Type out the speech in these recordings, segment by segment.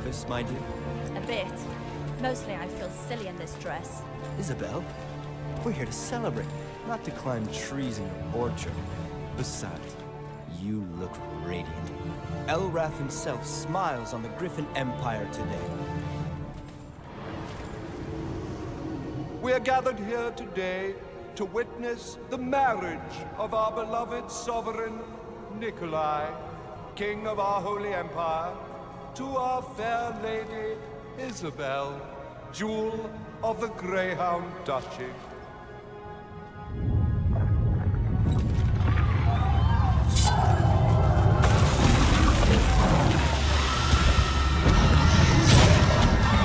nervous, my dear? A bit. Mostly I feel silly in this dress. Isabel, we're here to celebrate, not to climb trees in your orchard. Besides, you look radiant. Elrath himself smiles on the Griffin Empire today. We are gathered here today to witness the marriage of our beloved sovereign, Nikolai, King of our Holy Empire, to our fair lady, Isabel, Jewel of the Greyhound Duchy.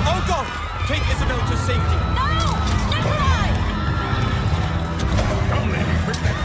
Uncle! Take Isabel to safety! No! Nikolai! Come, lady, quickly!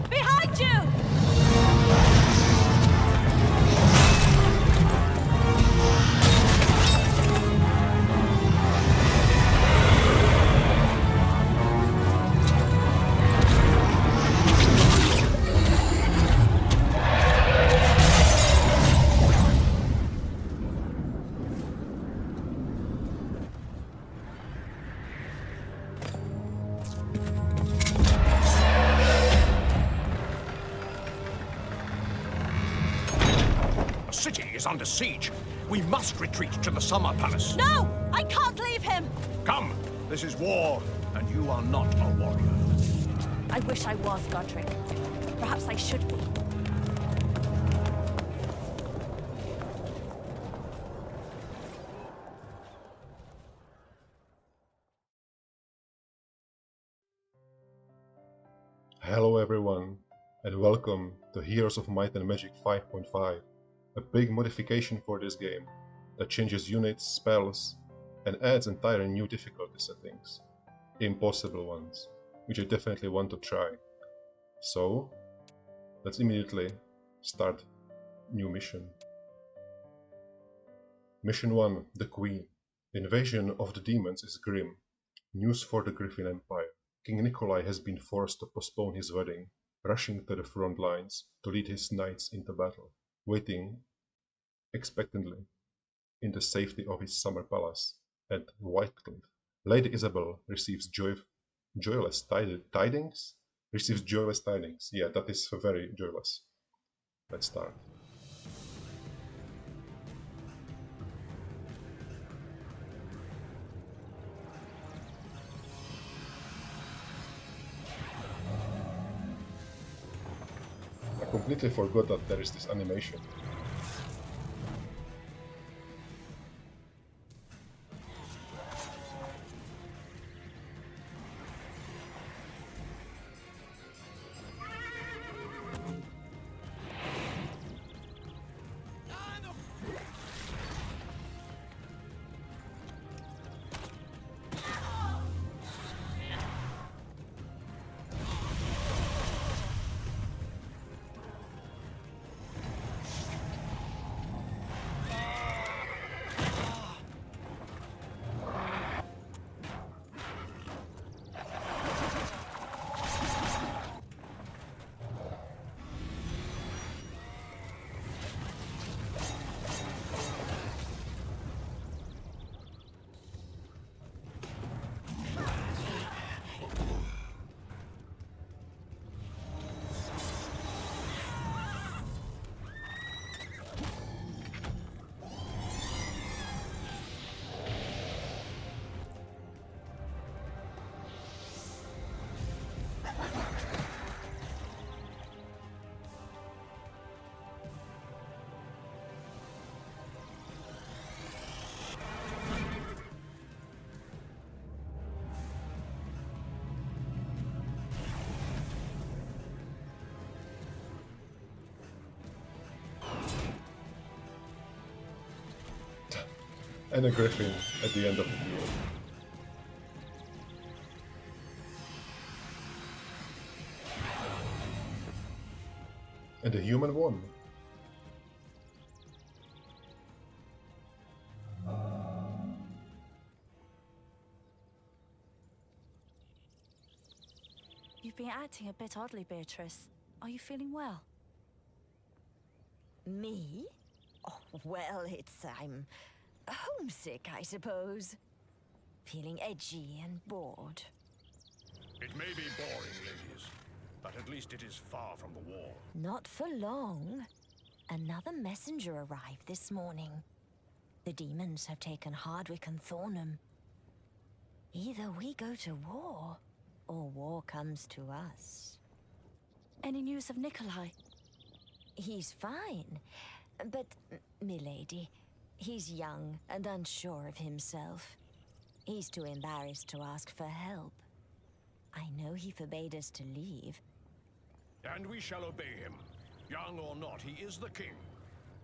Behind you! The city is under siege. We must retreat to the Summer Palace. No! I can't leave him! Come, this is war, and you are not a warrior. I wish I was, Godric. Perhaps I should be. Hello everyone, and welcome to Heroes of Might and Magic 5.5, a big modification for this game that changes units, spells, and adds entirely new difficulty settings, impossible ones, which I definitely want to try. So, let's immediately start new mission. Mission 1, The Queen. The invasion of the demons is grim. News for the Griffin Empire. King Nikolai has been forced to postpone his wedding, rushing to the front lines to lead his knights into battle, waiting expectantly in the safety of his summer palace at Whitecliff. Lady Isabel receives joyless tidings? Receives joyless tidings. Yeah, that is very joyless. Let's start. I completely forgot that there is this animation. And a griffin at the end of the duel. And the human won. You've been acting a bit oddly, Beatrice. Are you feeling well? Me? Oh, well, I'm homesick, I suppose. Feeling edgy and bored. It may be boring, ladies, but at least it is far from the war. Not for long. Another messenger arrived this morning. The demons have taken Hardwick and Thornham. Either we go to war, or war comes to us. Any news of Nikolai? He's fine, but, milady, he's young and unsure of himself. He's too embarrassed to ask for help. I know he forbade us to leave. And we shall obey him. Young or not, he is the king.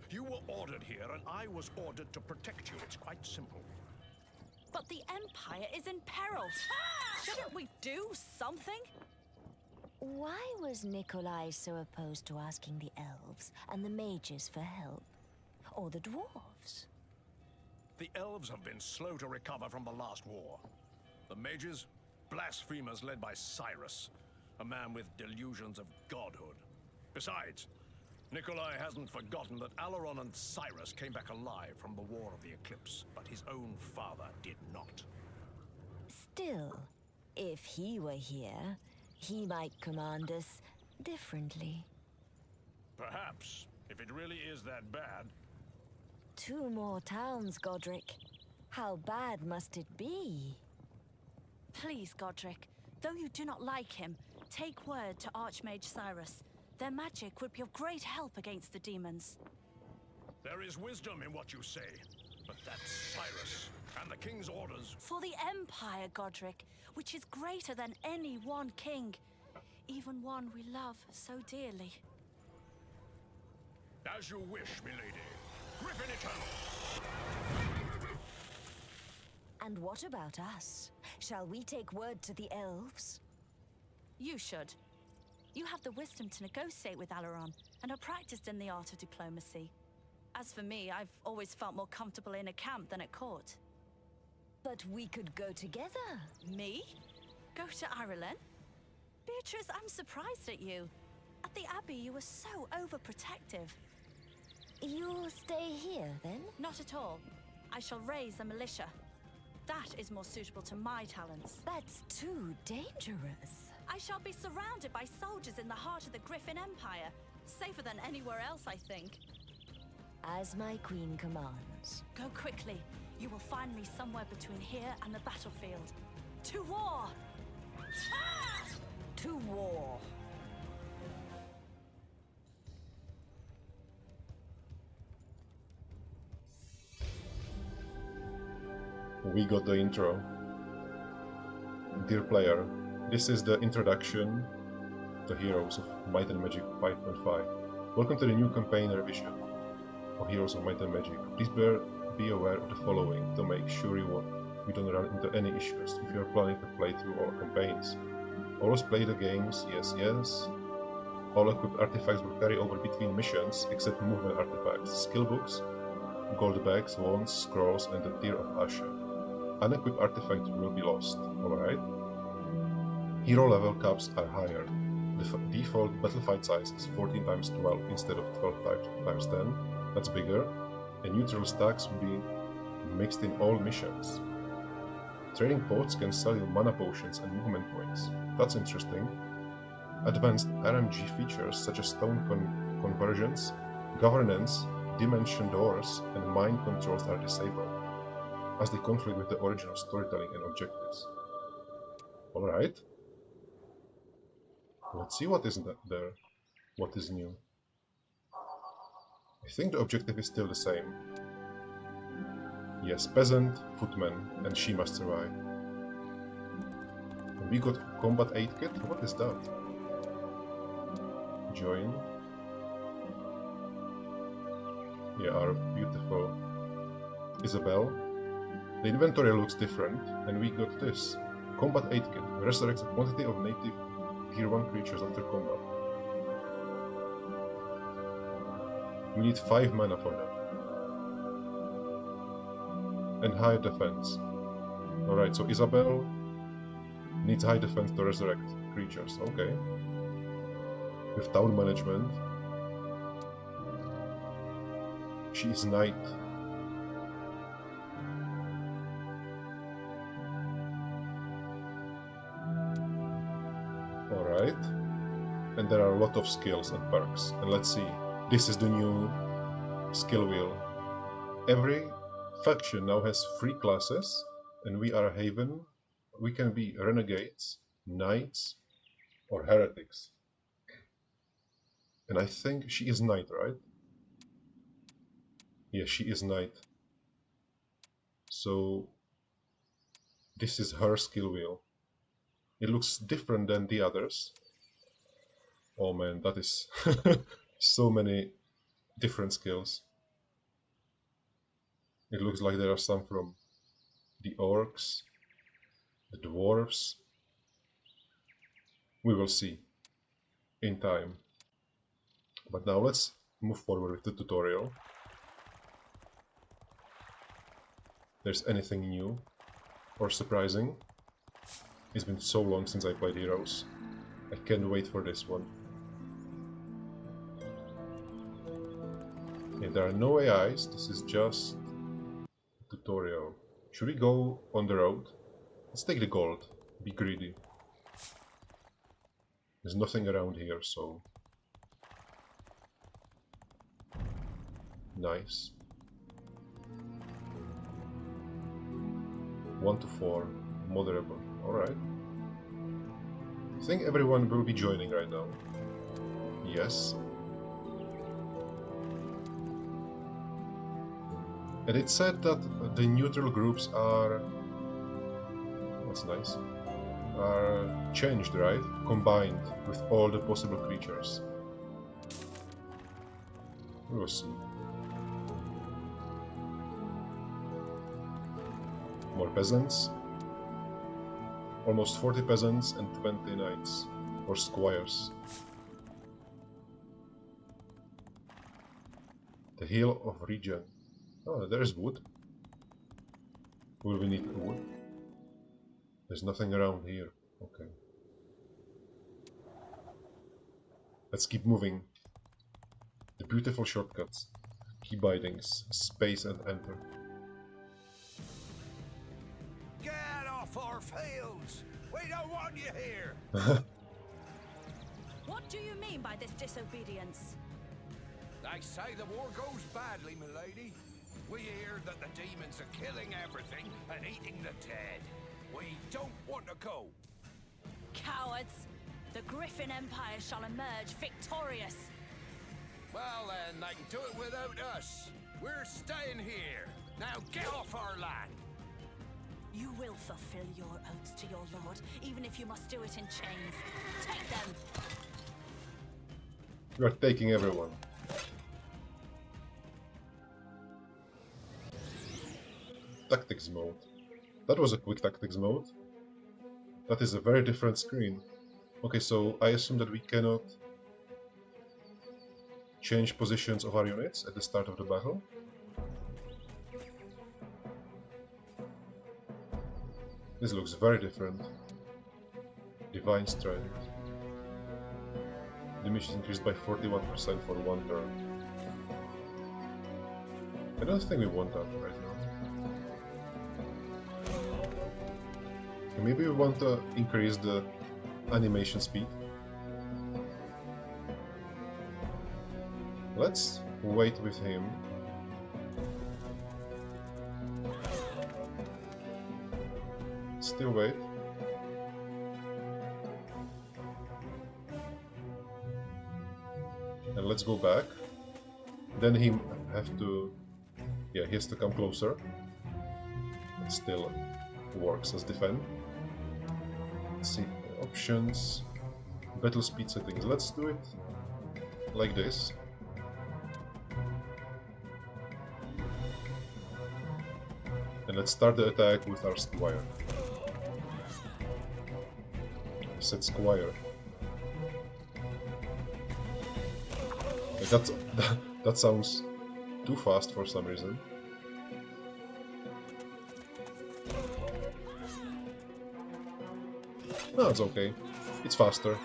You were ordered here, and I was ordered to protect you. It's quite simple. But the Empire is in peril. Shouldn't we do something? Why was Nikolai so opposed to asking the elves and the mages for help? Or the dwarves? The elves have been slow to recover from the last war. The mages, blasphemers led by Cyrus, a man with delusions of godhood. Besides, Nikolai hasn't forgotten that Alaron and Cyrus came back alive from the War of the Eclipse, but his own father did not. Still, if he were here, he might command us differently. Perhaps, if it really is that bad. 2 more towns, Godric. How bad must it be? Please, Godric, though you do not like him, take word to Archmage Cyrus. Their magic would be of great help against the demons. There is wisdom in what you say, but that's Cyrus, and the king's orders. For the Empire, Godric, which is greater than any one king, even one we love so dearly. As you wish, milady. Griffin Eternal! And what about us? Shall we take word to the elves? You should. You have the wisdom to negotiate with Alaron, and are practiced in the art of diplomacy. As for me, I've always felt more comfortable in a camp than at court. But we could go together. Me? Go to Ireland? Beatrice, I'm surprised at you. At the Abbey, you were so overprotective. You'll stay here, then? Not at all. I shall raise a militia. That is more suitable to my talents. That's too dangerous. I shall be surrounded by soldiers in the heart of the Griffin Empire. Safer than anywhere else, I think. As my queen commands. Go quickly. You will find me somewhere between here and the battlefield. To war! To war. We got the intro. Dear player, this is the introduction to Heroes of Might and Magic 5.5. Welcome to the new campaign revision of Heroes of Might and Magic. Please be aware of the following to make sure you don't run into any issues if you are planning to play through all campaigns. Always play the games, yes. All equipped artifacts will carry over between missions except movement artifacts, skill books, gold bags, wands, scrolls and the Tear of Asha. Unequipped artifacts will be lost, alright? Hero level caps are higher. The default battlefield size is 14 times 12 instead of 12 times 10. That's bigger. And neutral stacks will be mixed in all missions. Trading posts can sell you mana potions and movement points. That's interesting. Advanced RMG features such as stone conversions, governance, dimension doors, and mind controls are disabled, as they conflict with the original storytelling and objectives. Alright. Let's see what is there. What is new. I think the objective is still the same. Yes, peasant, footman, and she must survive. And we got combat aid kit? What is that? Join. Yeah, our beautiful Isabel. The inventory looks different, and we got this. Combat Aid Kit. Resurrects a quantity of native Tier 1 creatures after combat. We need 5 mana for that. And high defense. Alright, so Isabel needs high defense to resurrect creatures. Okay. With town management. She is knight. Alright. And there are a lot of skills and perks. And let's see. This is the new skill wheel. Every faction now has 3 classes, and we are a Haven. We can be renegades, knights, or heretics. And I think she is knight, right? Yes, she is knight. So this is her skill wheel. It looks different than the others. Oh man, that is so many different skills. It looks like there are some from the orcs, the dwarves. We will see in time. But now let's move forward with the tutorial. There's anything new or surprising. It's been so long since I played Heroes. I can't wait for this one. Okay, there are no AIs, this is just a tutorial. Should we go on the road? Let's take the gold. Be greedy. There's nothing around here, so... Nice. 1 to 4. Moderable. Alright. I think everyone will be joining right now. Yes. And it said that the neutral groups are... That's nice. Are changed, right? Combined with all the possible creatures. We'll see. More peasants. Almost 40 peasants and 20 knights. Or squires. The Hill of Regen. Oh, there's wood. Will we need wood? There's nothing around here. Okay. Let's keep moving. The beautiful shortcuts. Key bindings. Space and enter. Get off our fields! We don't want you here! What do you mean by this disobedience? They say the war goes badly, milady. We hear that the demons are killing everything and eating the dead. We don't want to go. Cowards! The Griffin Empire shall emerge victorious. Well then, they can do it without us. We're staying here. Now get off our land. You will fulfill your oaths to your lord, even if you must do it in chains. Take them! We are taking everyone. Tactics mode. That was a quick tactics mode. That is a very different screen. Okay, so I assume that we cannot change positions of our units at the start of the battle. This looks very different. Divine Strength. Damage is increased by 41% for 1 turn. I don't think we want that right now. Maybe we want to increase the animation speed. Let's wait with him. Still wait. And let's go back. Then he have to... Yeah, he has to come closer. It still works as defend. Let's see, options, battle speed settings. Let's do it like this. And let's start the attack with our squire. Set squire. That, that sounds too fast for some reason. No, it's okay. It's faster.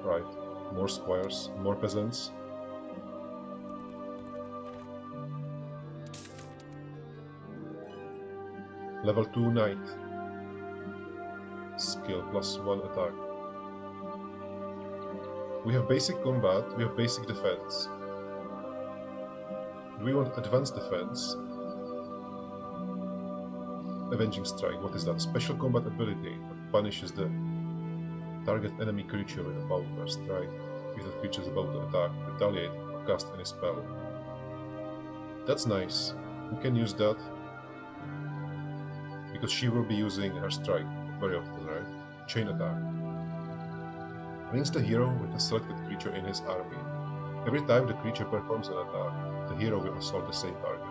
Right. More squires, more peasants. Level 2 knight. Skill +1 attack. We have basic combat, we have basic defense. Do we want advanced defense? Avenging Strike, what is that? Special combat ability that punishes the target enemy creature with a powerful strike if the creature is about to attack, retaliate, or cast any spell. That's nice. We can use that because she will be using her strike very often, right? Chain attack. Brings the hero with a selected creature in his army. Every time the creature performs an attack, the hero will assault the same target.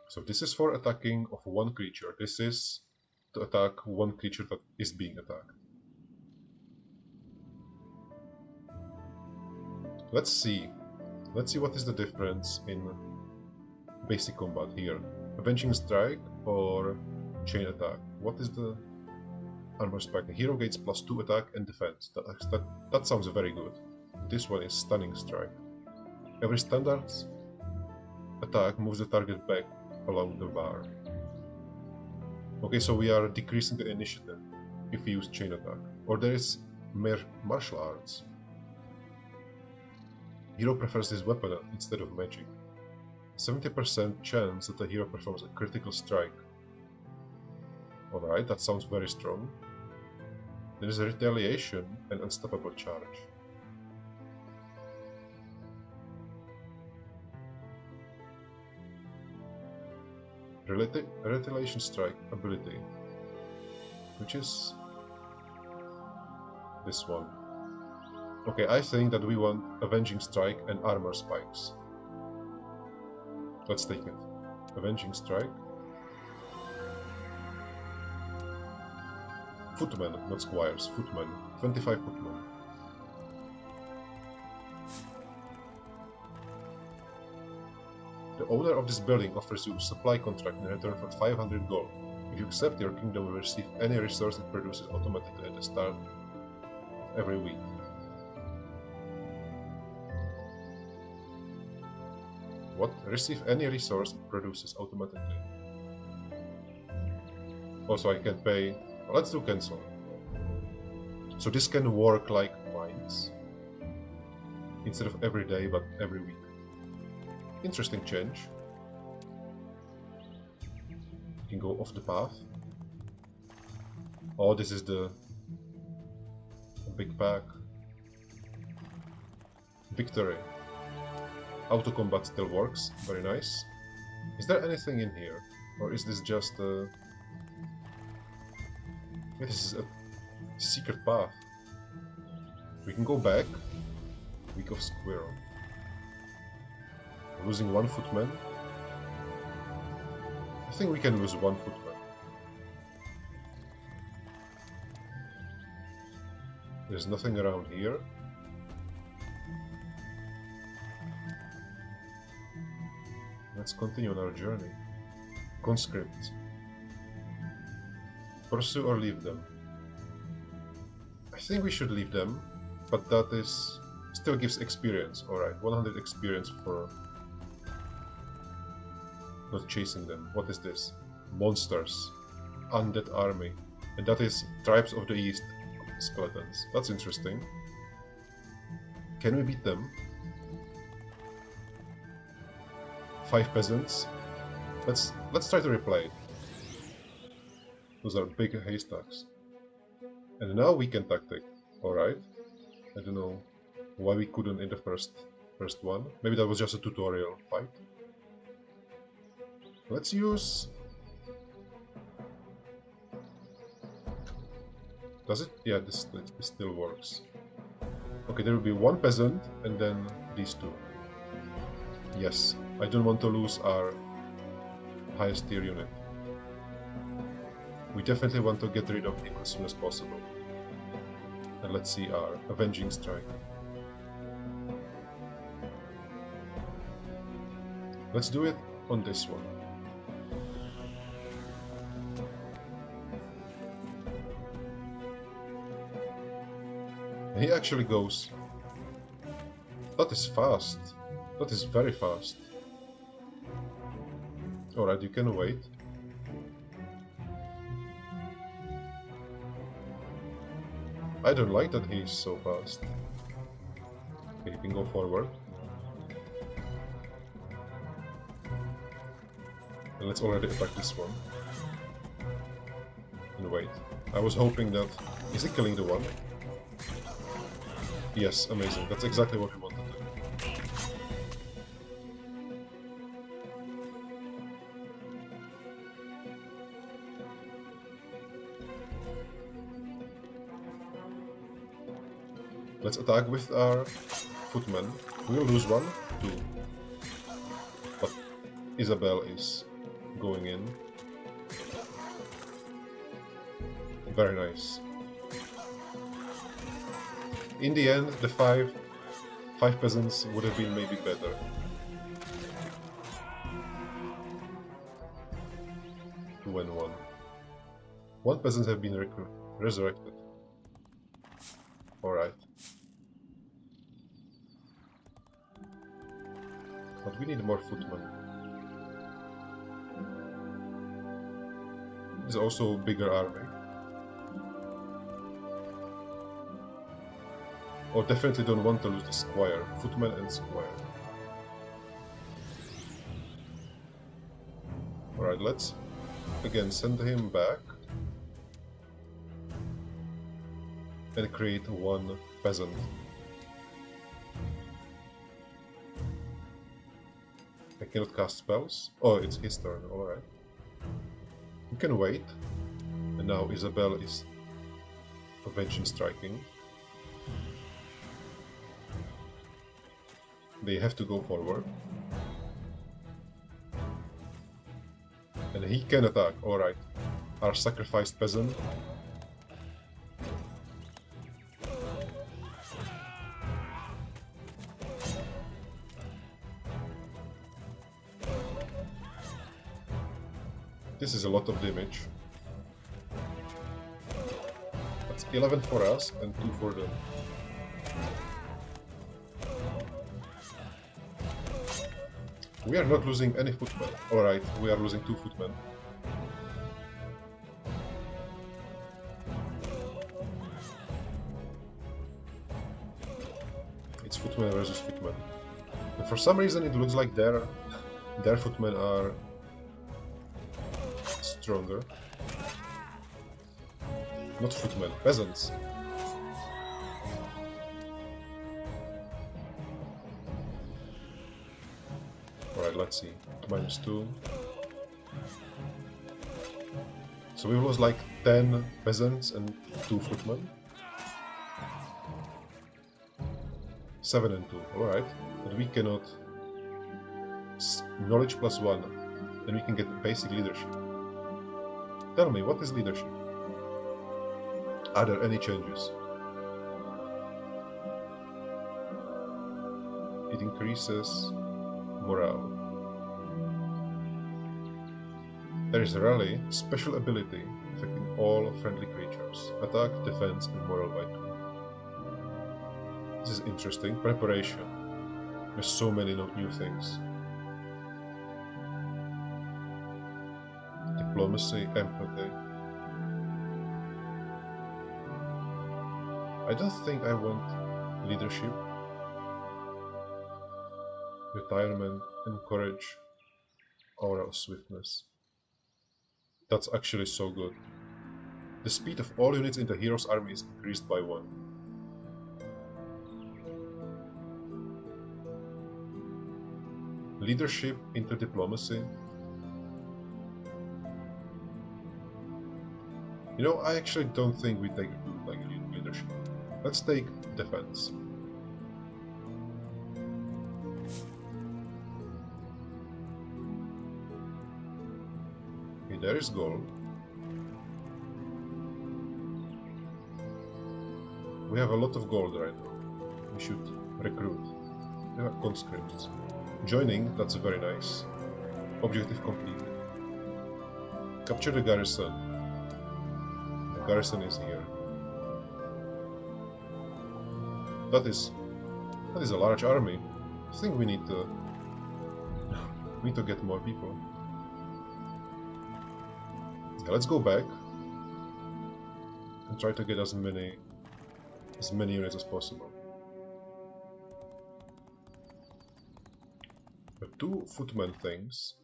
So this is for attacking of one creature. This is to attack one creature that is being attacked. Let's see what is the difference in basic combat here. Avenging Strike or Chain Attack? What is the armor spec? The hero gains +2 attack and defense. That sounds very good. This one is Stunning Strike. Every standard attack moves the target back along the bar. Okay, so we are decreasing the initiative if we use Chain Attack. Or there is mere martial arts. Hero prefers this weapon instead of magic. 70% chance that the hero performs a critical strike. Alright, that sounds very strong. There is a retaliation and unstoppable charge. Retaliation strike ability, which is this one. Okay, I think that we want Avenging Strike and Armor Spikes. Let's take it. Avenging Strike. Footmen, not squires, footmen. 25 footmen. The owner of this building offers you a supply contract in return for 500 gold. If you accept, your kingdom will receive any resource it produces automatically at the start of every week. What? Receive any resource it produces automatically. Also, I can pay. Let's do cancel. So this can work like mines. Instead of every day, but every week. Interesting change. You can go off the path. Oh, this is the big pack. Victory. Auto combat still works, very nice. Is there anything in here? Or is this just a... This is a secret path. We can go back. Week of Squirrel. Losing one footman. I think we can lose one footman. There's nothing around here. Let's continue on our journey. Conscript. Pursue or leave them? I think we should leave them, but that is still gives experience. Alright, 100 experience for not chasing them. What is this? Monsters. Undead army. And that is Tribes of the East skeletons. That's interesting. Can we beat them? 5 peasants. Let's try to replay it. Those are big haystacks. And now we can tactic. Alright. I don't know why we couldn't in the first one. Maybe that was just a tutorial fight. Let's use... Does it? Yeah, this still works. Okay, there will be one peasant and then these two. Yes, I don't want to lose our highest tier unit. We definitely want to get rid of him as soon as possible. And let's see our Avenging Strike. Let's do it on this one. And he actually goes. That is fast. That is very fast. Alright, you can wait. I don't like that he's so fast. Okay, you can go forward. And let's already attack this one. And wait. I was hoping that... Is he killing the one? Yes, amazing. That's exactly what we wanted to do. Let's attack with our footmen. We'll lose one, two. But Isabel is going in. Very nice. In the end, the five peasants would have been maybe better. Two and one. One peasant have been resurrected. Alright. But we need more footmen. There's also a bigger army. Oh, definitely don't want to lose the squire. Footman and squire. Alright, let's again send him back. And create one peasant. I cannot cast spells. Oh, it's his turn, alright. You can wait. And now Isabel is Avenging Striking. They have to go forward. And he can attack, alright. Our sacrificed peasant. This is a lot of damage. That's 11 for us and 2 for them. We are not losing any footmen. Alright, we are losing 2 footmen. It's footmen versus footmen. And for some reason it looks like their footmen are stronger. Not footmen, peasants. Alright, let's see. -2. So we lost like 10 peasants and 2 footmen. 7 and 2, alright. But we cannot... Knowledge +1, and we can get basic leadership. Tell me, what is leadership? Are there any changes? It increases morale. There is a rally, special ability, affecting all friendly creatures. Attack, defense, and morale by 2. This is interesting. Preparation. There's so many new things. Diplomacy, empathy. I don't think I want leadership. Retirement, encourage, oral swiftness. That's actually so good. The speed of all units in the hero's army is increased by 1. Leadership into diplomacy. You know, I actually don't think we take leadership. Let's take defense. Okay, there is gold. We have a lot of gold right now. We should recruit. There are conscripts. Joining, that's very nice. Objective completed. Capture the garrison. The garrison is here. That is a large army. I think we need to get more people. Yeah, let's go back and try to get as many units as possible. The 2 footman things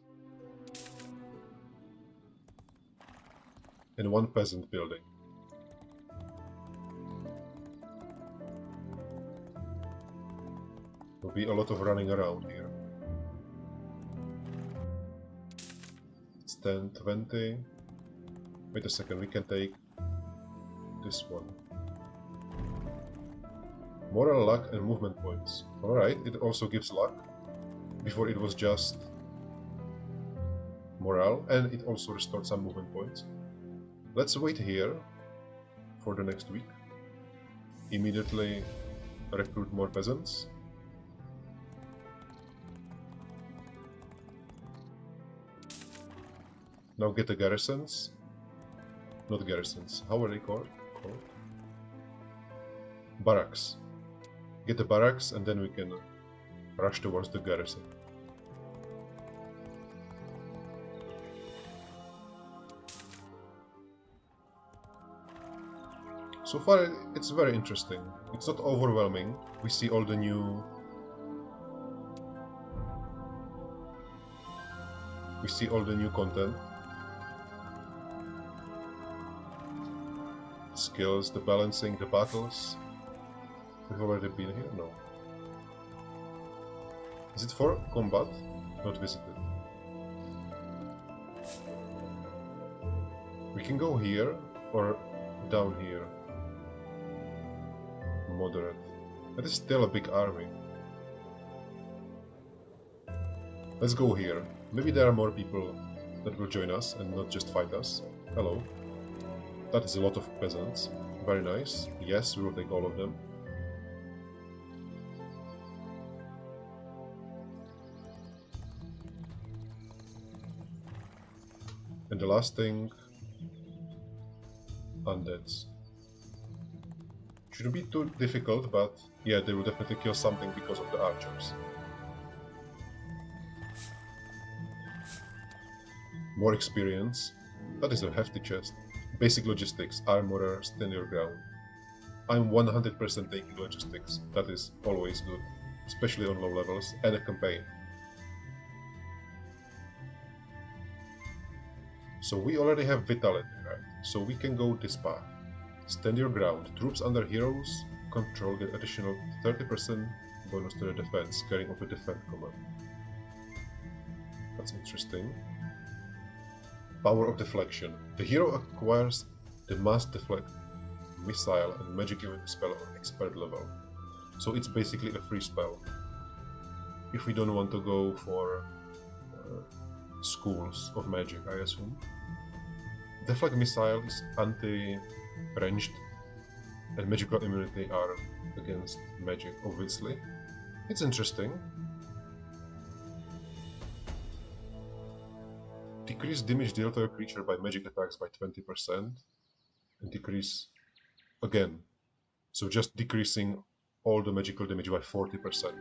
and 1 peasant building. There'll be a lot of running around here. It's 10, 20. Wait a second, we can take this one. Moral, luck, and movement points. Alright, it also gives luck. Before it was just morale, and it also restored some movement points. Let's wait here for the next week. Immediately recruit more peasants. Now get the garrisons. Not garrisons, how are they called? Barracks. Get the barracks and then we can rush towards the garrison. So far it's very interesting. It's not overwhelming. We see all the new content. Skills, the balancing, the battles. We've already been here? No. Is it for combat? Not visited. We can go here or down here. Moderate. That is still a big army. Let's go here. Maybe there are more people that will join us and not just fight us. Hello. That is a lot of peasants. Very nice. Yes, we will take all of them. And the last thing, undeads. Shouldn't be too difficult, but yeah, they will definitely kill something because of the archers. More experience. That is a hefty chest. Basic logistics, armorer, stand your ground. I'm 100% taking logistics. That is always good, especially on low levels and a campaign. So we already have vitality, right? So we can go this path. Stand your ground. Troops under heroes control get additional 30% bonus to the defense, carrying over defend command. That's interesting. Power of deflection. The hero acquires the mass deflect, missile, and magic event spell on expert level. So it's basically a free spell. If we don't want to go for schools of magic, I assume. Deflect missile is anti-ranged, and magical immunity are against magic, obviously. It's interesting. Decrease damage dealt to a creature by magic attacks by 20%, and decrease again. So just decreasing all the magical damage by 40%.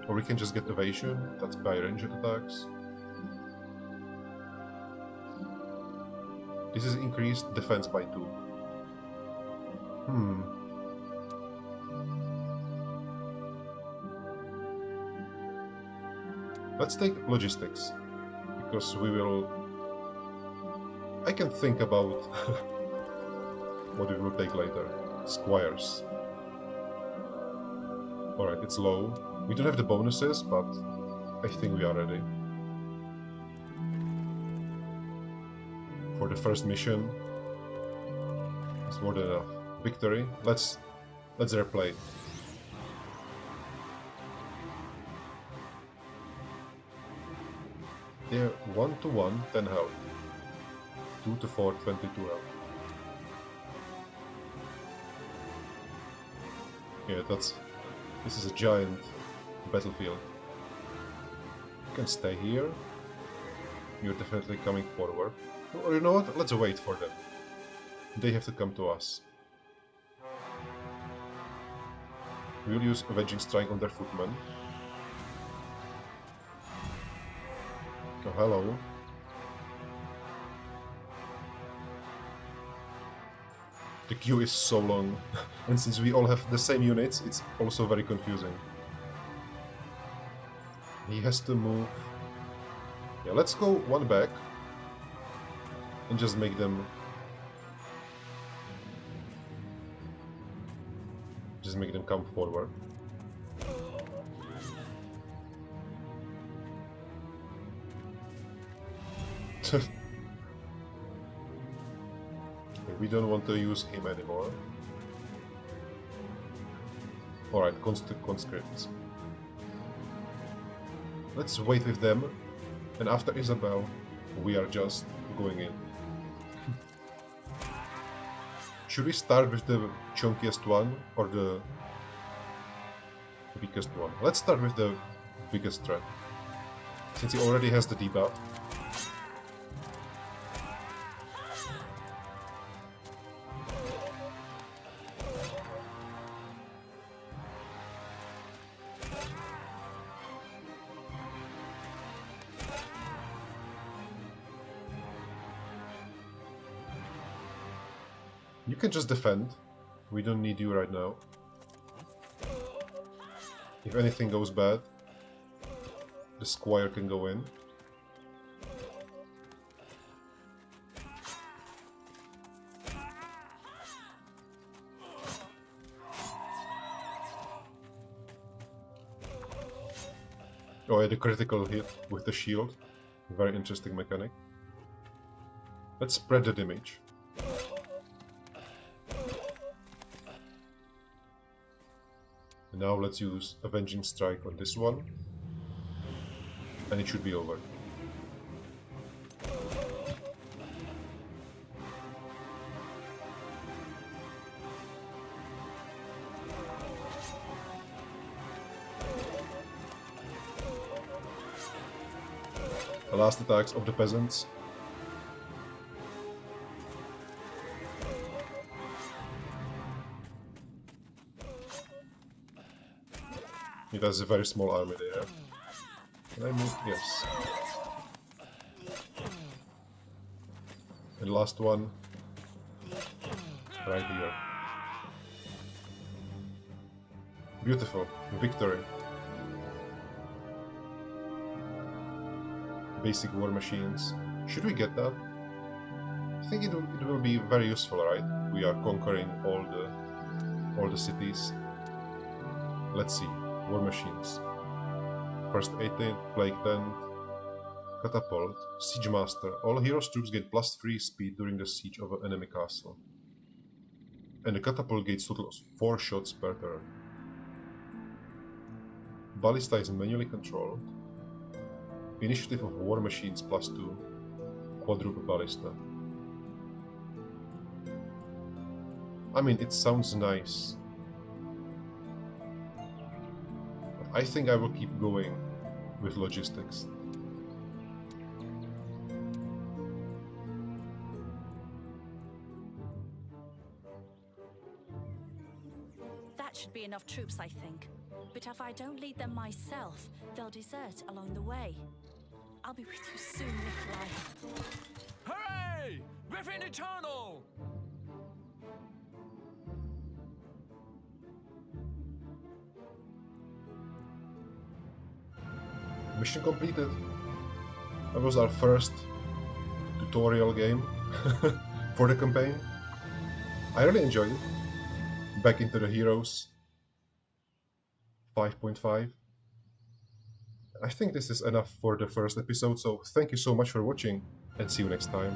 Or we can just get evasion, that's by ranged attacks. This is increased defense by 2. Let's take logistics, because we will... I can think about what we will take later. Squires. Alright, it's low. We don't have the bonuses, but I think we are ready. For the first mission. It's more than enough. Victory. Let's replay. They're 1 to 1, 10 health. 2 to 4, 22 health. Yeah, this is a giant battlefield. You can stay here. You're definitely coming forward. Or you know what? Let's wait for them. They have to come to us. We'll use Avenging Strike on their footmen. Oh, hello. The queue is so long, and since we all have the same units, it's also very confusing. He has to move. Yeah, let's go one back and just make them come forward. We don't want to use him anymore. Alright, conscripts. Let's wait with them, and after Isabel, we are just going in. Should we start with the chunkiest one or the weakest one? Let's start with the biggest threat, since he already has the debuff. You can just defend. We don't need you right now. If anything goes bad, the squire can go in. Oh yeah, the critical hit with the shield. Very interesting mechanic. Let's spread the damage. Now let's use Avenging Strike on this one, and it should be over. The last attacks of the peasants. It has a very small army there. Can I move? Yes. And last one, right here. Beautiful. Victory. Basic war machines. Should we get that? I think it will be very useful, right? We are conquering all the cities. Let's see. War machines. First 18, Plague Tent, Catapult, Siege Master. All heroes' troops get +3 speed during the siege of an enemy castle. And the Catapult gets total of 4 shots per turn. Ballista is manually controlled. Initiative of War Machines +2. Quadruple Ballista. I mean, it sounds nice. I think I will keep going with logistics. That should be enough troops, I think. But if I don't lead them myself, they'll desert along the way. I'll be with you soon, Nikolai. Hooray! Griffin Eternal! Mission completed. That was our first tutorial game for the campaign. I really enjoyed it. Back into the heroes. 5.5. I think this is enough for the first episode, so thank you so much for watching and see you next time.